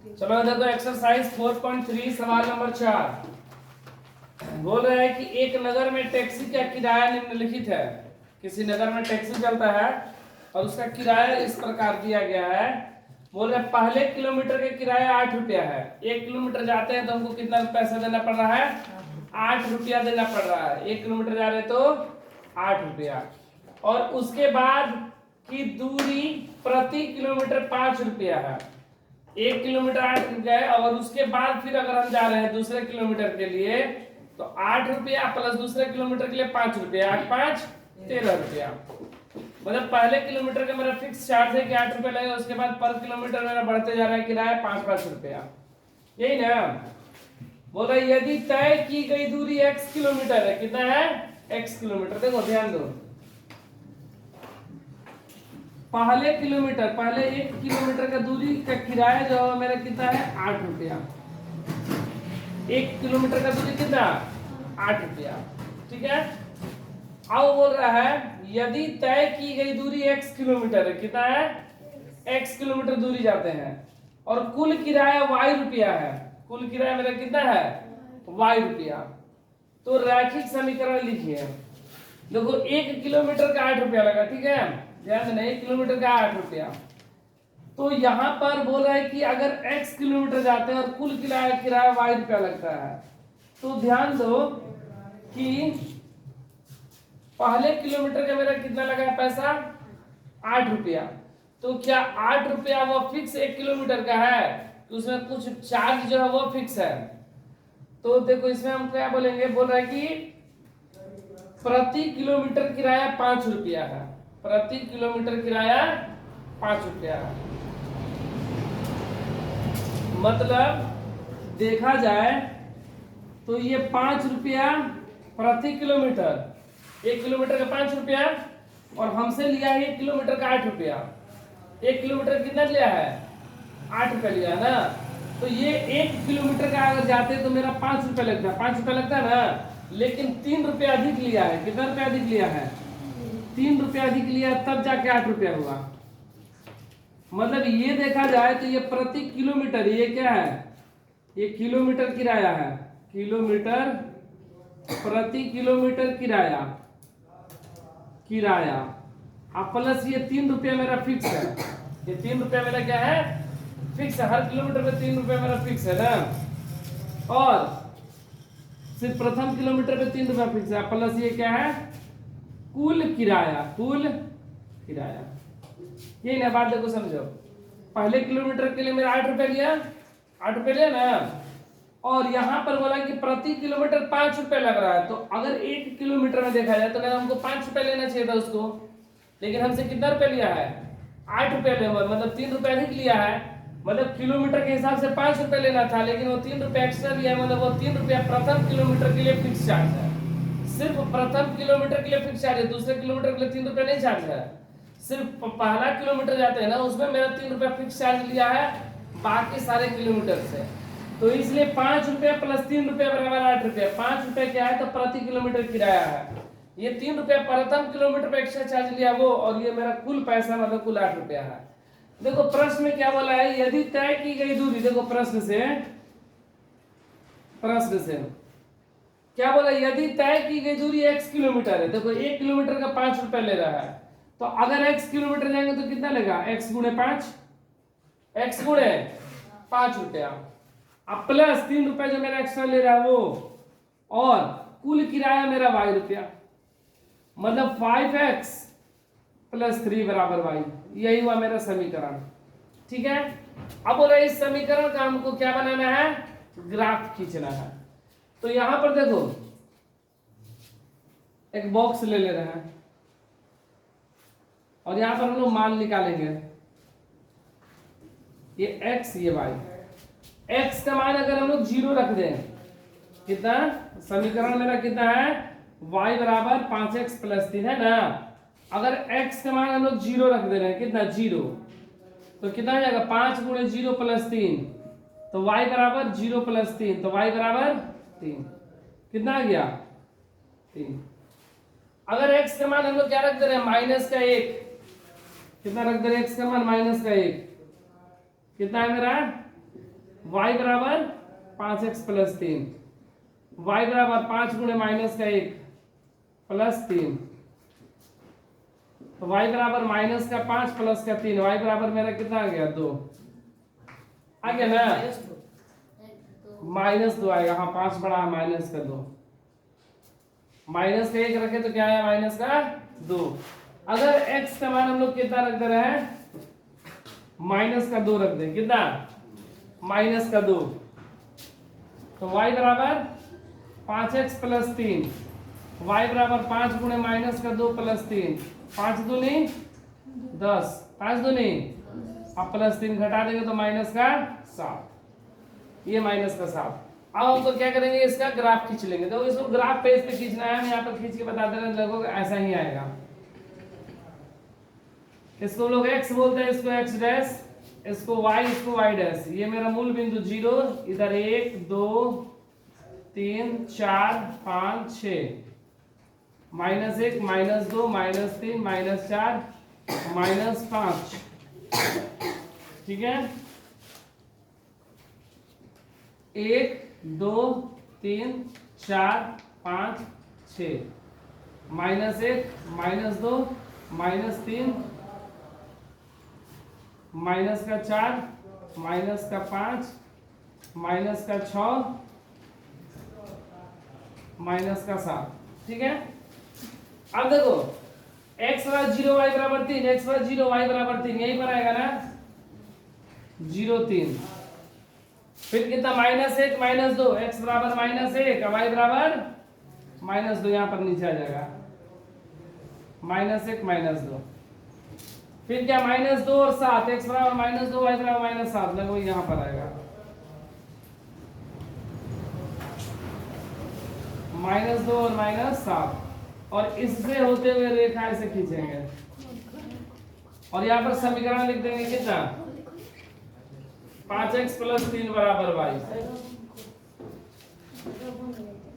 चलो देखो एक्सरसाइज 4.3 सवाल नंबर 4 बोल रहा है कि एक नगर में टैक्सी का किराया निम्नलिखित है। किसी नगर में टैक्सी चलता है और उसका किराया इस प्रकार दिया गया है। बोल रहे पहले किलोमीटर का किराया 8 रुपया है। 1 किलोमीटर जाते हैं तो हमको कितना पैसा देना पड़ रहा है? 8 रुपया देना पड़ रहा है। 1 किलोमीटर जा रहे तो 8 रुपया। और उसके बाद की दूरी प्रति किलोमीटर 5 रुपया है। 1 किलोमीटर 8 रुपया है और उसके बाद फिर अगर हम जा रहे हैं दूसरे किलोमीटर के लिए तो 8 रुपया प्लस दूसरे किलोमीटर के लिए 5 रुपया, 8 5 13 रुपया। मतलब पहले किलोमीटर का मेरा फिक्स चार्ज है कि 8 रुपया लगेगा, उसके बाद पर किलोमीटर मेरा बढ़ते जा रहा है किराया 5 रुपया। यही ना बोल रहा है यदि तय की गई दूरी x किलोमीटर है। कितना है? x kilometre. देखो ध्यान दो, पहले 1 किलोमीटर का दूरी का किराया जो है मेरा कितना है? 8 रुपया। 1 किलोमीटर का दूरी कितना? 8 रुपया। ठीक है। अब बोल रहा है यदि तय की गई दूरी x किलोमीटर है। कितना है? x किलोमीटर दूरी जाते हैं और कुल किराया y रुपया है। कुल किराया मेरा कितना है? y रुपया। तो रैखिक समीकरण लिखिए। देखो 1 किलोमीटर का 8 रुपया लगा। ठीक है, ध्यान देना 1 किलोमीटर का 8 रुपया। तो यहां पर बोल रहा है कि अगर x किलोमीटर जाते हैं और कुल किराया y रुपया लगता है तो ध्यान दो कि पहले किलोमीटर का मेरा कितना लगा है पैसा? 8 रुपया। तो क्या 8 रुपया वो फिक्स 1 किलोमीटर का है? तो उसमें कुछ चार्ज जो है वो फिक्स है। तो देखो इसमें हम क्या बोलेंगे? बोल रहा है कि प्रति किलोमीटर किराया 5 रुपया है। प्रति किलोमीटर किराया 5 रुपया है। मतलब देखा जाए तो ये 5 रुपया प्रति किलोमीटर। 1 किलोमीटर का 5 रुपया और हमसे लिया है 1 किलोमीटर का 8 रुपया। 1 किलोमीटर कितना लिया है? 8 रुपया लिया है ना। तो ये 1 किलोमीटर का अगर जाते तो मेरा 5 रुपया लगता है। 5 रुपया लगता है ना, लेकिन 3 रुपया अधिक लिया है। कितना रुपया अधिक लिया है? 3 रुपया अधिक लिया, तब जाके 8 रुपया हुआ। मतलब ये देखा जाए तो ये प्रति किलोमीटर, ये क्या है? ये किलोमीटर किराया है। किलोमीटर प्रति किलोमीटर किराया अब प्लस ये 3 रुपया मेरा फिक्स है। ये 3 रुपया मेरा क्या है? फिक्स है। हर किलोमीटर पे 3 रुपया मेरा फिक्स है ना। और सिर्फ प्रथम किलोमीटर पे 3 रुपया फिक्स है, प्लस ये क्या है? कुल किराया। यही ना बात, देखो समझो। पहले किलोमीटर के लिए मेरा 8 रुपया लिया, 8 रुपया लिया ना, और यहाँ पर बोला कि प्रति किलोमीटर 5 रुपया लग रहा है। तो अगर 1 किलोमीटर में देखा जाए तो मेरा हमको 5 रुपया लेना चाहिए था उसको, लेकिन हमसे कितना रुपया लिया है? 8 रुपया लिया, मतलब 3 रुपया अधिक लिया है। मतलब किलोमीटर के हिसाब से 5 रुपया लेना था, लेकिन वो 3 रुपया एक्स्ट्रा लिया है। मतलब वो 3 रुपया प्रथम किलोमीटर के लिए फिक्स चार्ज है। सिर्फ प्रथम किलोमीटर के लिए फिक्स चार्ज है, दूसरे किलोमीटर के लिए 3 रुपया नहीं चार्ज है। सिर्फ पहला किलोमीटर जाते हैं ना, उसमें मेरा 3 रुपया फिक्स चार्ज लिया है बाकी सारे किलोमीटर से। तो इसलिए 5 रुपया प्लस 3 रुपया बराबर 8 रुपया। 5 रुपया क्या है? तो प्रति किलोमीटर किराया है। ये 3 रुपया प्रथम किलोमीटर पे एक्स्ट्रा चार्ज लिया वो, और ये मेरा कुल पैसा मतलब कुल 8 रुपया है। देखो प्रश्न में क्या बोला है? यदि तय की गई दूरी, देखो प्रश्न से क्या बोला? यदि तय की गई दूरी x किलोमीटर है। देखो 1 किलोमीटर का 5 रुपया ले रहा है, तो अगर x किलोमीटर जाएंगे तो कितना लेगा? x गुणे 5, x गुणे 5 रुपया। अब प्लस 3 रुपया जो मेरा एक्स्ट्रा ले रहा है वो, और कुल किराया मेरा y रुपया। मतलब 5x प्लस 3 बराबर y। यही हुआ मेरा समीकरण। ठीक है। अब बोला इस समीकरण का हमको क्या बनाना है? ग्राफ खींचना है। तो यहां पर देखो एक बॉक्स ले रहे हैं और यहां पर हम लोग मान निकालेंगे। ये x ये y। x का मान अगर हम लोग 0 रख दें, कितना समीकरण मेरा कितना है? y बराबर 5x प्लस 3 है ना। अगर x का मान हम लोग 0 रख दे रहे हैं, कितना? 0, तो कितना हो जाएगा? 5 गुणे 0 प्लस 3, तो y बराबर 0 प्लस 3, तो y बराबर 3। कितना आ गया? 3। अगर x का मान हम लोग क्या रख दे रहे हैं? माइनस का 1। कितना रख दे रहे हैं? x का मान माइनस का 1। कितना है मेरा? y बराबर 5x प्लस 3, y बराबर 5 गुणे माइनस का 1 प्लस 3, तो y बराबर माइनस का 5 प्लस का 3, y बराबर मेरा कितना आ गया 2 आ गया ना, -2 आएगा। हाँ 5 बड़ा है माइनस का 2, माइनस का 1 रखे तो क्या आया माइनस का 2। अगर x का मान हम लोग कितना रख दे रहे हैं, माइनस का 2 रख दें, कितना माइनस का 2, तो y बराबर 5x प्लस 3, y बराबर 5 गुणे माइनस का 2 प्लस 3, 5 दूनी 10, 5 दूनी, अब प्लस 3 घटा देंगे तो माइनस का 7, ये माइनस का 7। अब हम तो क्या करेंगे, इसका ग्राफ खींच लेंगे। तो इसको ग्राफ पेज पे खींचना है, हम यहाँ पर खींच के बता दे रहे हैं, लगभग ऐसा ही आएगा। इसको लोग x बोलते हैं, इसको x डैश, इसको y, इसको y डैश। ये मेरा मूल बिंदु 0, इधर 1 2 3 4 5 6, -1 -2 -3 -4 -5, ठीक है। 1 2 3 4 5 6, -1 -2 -3 माइनस का 4 माइनस का 5 माइनस का 6 माइनस का 7, ठीक है। अब देखो x बराबर 0 y बराबर 3, x बराबर 0 y बराबर 3, यही पर आएगा ना 0 3, फिर कितना -1 -2, x बराबर -1 y बराबर -2, यहां पर नीचे आ जाएगा -1 -2, फिर क्या -2 और 7, x बराबर -2 y बराबर -7, लगभग यहां पर आएगा -2 और -7, और इससे होते हुए रेखा ऐसे खींचेंगे और यहाँ पर समीकरण लिख देंगे कितना, 5x प्लस 3 बराबर 22।